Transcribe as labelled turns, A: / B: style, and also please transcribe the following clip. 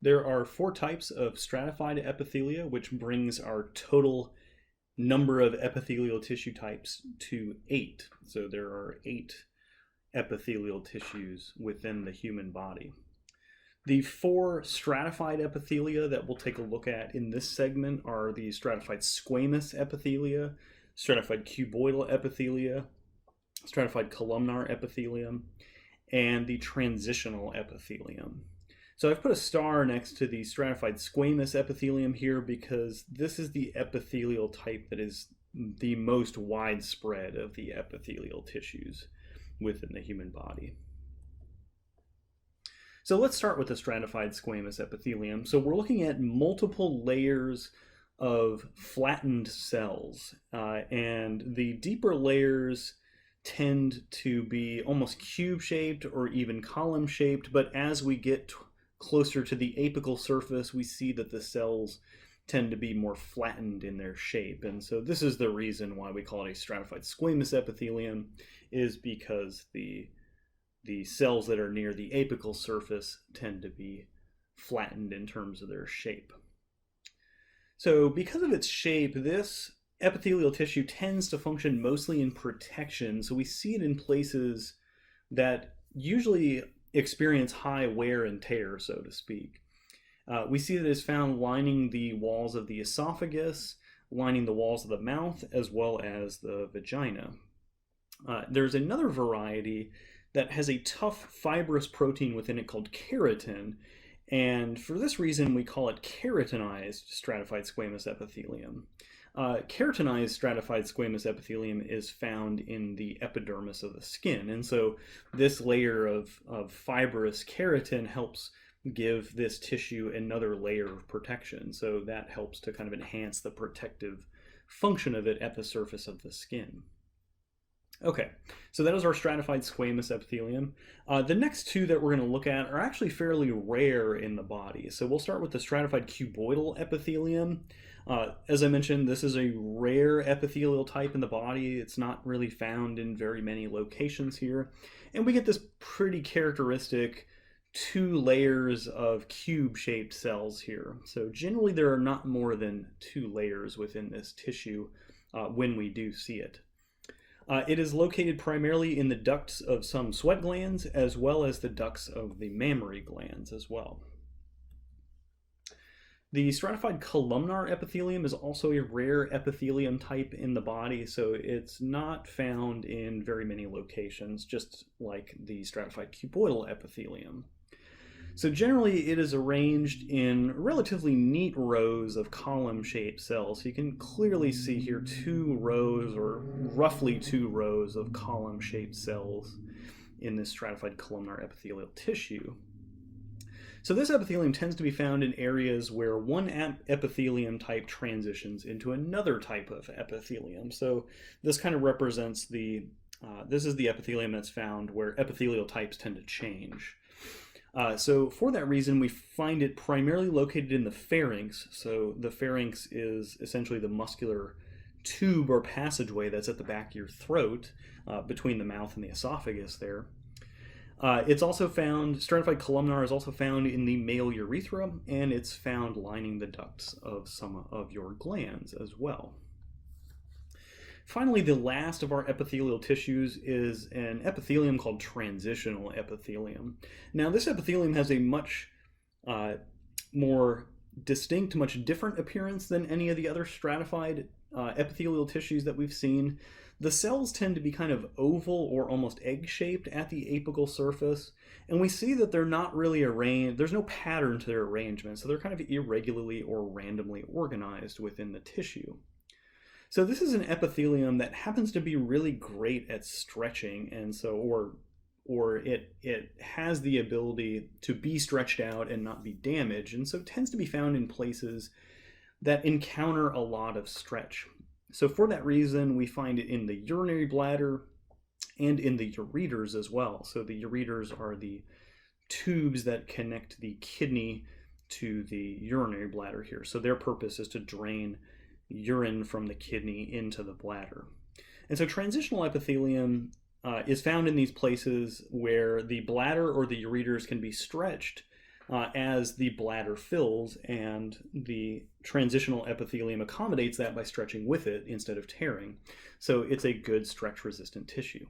A: There are four types of stratified epithelia, which brings our total number of epithelial tissue types to 8. So there are 8 epithelial tissues within the human body. The four stratified epithelia that we'll take a look at in this segment are the stratified squamous epithelia, stratified cuboidal epithelia, stratified columnar epithelium, and the transitional epithelium. So I've put a star next to the stratified squamous epithelium here because this is the epithelial type that is the most widespread of the epithelial tissues within the human body. So let's start with the stratified squamous epithelium. So we're looking at multiple layers of flattened cells, and the deeper layers tend to be almost cube-shaped or even column-shaped, but as we get closer to the apical surface, we see that the cells tend to be more flattened in their shape. And so this is the reason why we call it a stratified squamous epithelium, is because the cells that are near the apical surface tend to be flattened in terms of their shape. So because of its shape, this epithelial tissue tends to function mostly in protection. So we see it in places that usually experience high wear and tear, so to speak. We see that it's found lining the walls of the esophagus, lining the walls of the mouth, as well as the vagina. There's another variety that has a tough fibrous protein within it called keratin, and for this reason we call it keratinized stratified squamous epithelium. Keratinized stratified squamous epithelium is found in the epidermis of the skin, and so this layer of fibrous keratin helps give this tissue another layer of protection, so that helps to kind of enhance the protective function of it at the surface of the skin. Okay, so that is our stratified squamous epithelium. The next two that we're going to look at are actually fairly rare in the body. So we'll start with the stratified cuboidal epithelium. As I mentioned, this is a rare epithelial type in the body. It's not really found in very many locations here. And we get this pretty characteristic 2 layers of cube-shaped cells here. So generally there are not more than 2 layers within this tissue when we do see it. It is located primarily in the ducts of some sweat glands, as well as the ducts of the mammary glands as well. The stratified columnar epithelium is also a rare epithelium type in the body, so it's not found in very many locations, just like the stratified cuboidal epithelium. So generally it is arranged in relatively neat rows of column-shaped cells. So you can clearly see here 2 rows, or roughly 2 rows of column-shaped cells in this stratified columnar epithelial tissue. So this epithelium tends to be found in areas where one epithelium type transitions into another type of epithelium. So this kind of represents this is the epithelium that's found where epithelial types tend to change. So for that reason, we find it primarily located in the pharynx. So the pharynx is essentially the muscular tube or passageway that's at the back of your throat, between the mouth and the esophagus there. It's also found, stratified columnar is also found in the male urethra, and it's found lining the ducts of some of your glands as well. Finally, the last of our epithelial tissues is an epithelium called transitional epithelium. Now, this epithelium has a much more distinct, much different appearance than any of the other stratified epithelial tissues that we've seen. The cells tend to be kind of oval or almost egg-shaped at the apical surface, and we see that they're not really arranged, there's no pattern to their arrangement, so they're kind of irregularly or randomly organized within the tissue. So this is an epithelium that happens to be really great at stretching, and so or it has the ability to be stretched out and not be damaged, and so it tends to be found in places that encounter a lot of stretch. So for that reason, we find it in the urinary bladder and in the ureters as well. So the ureters are the tubes that connect the kidney to the urinary bladder here. So their purpose is to drain urine from the kidney into the bladder. And so transitional epithelium is found in these places where the bladder or the ureters can be stretched as the bladder fills, and the transitional epithelium accommodates that by stretching with it instead of tearing. So it's a good stretch resistant tissue.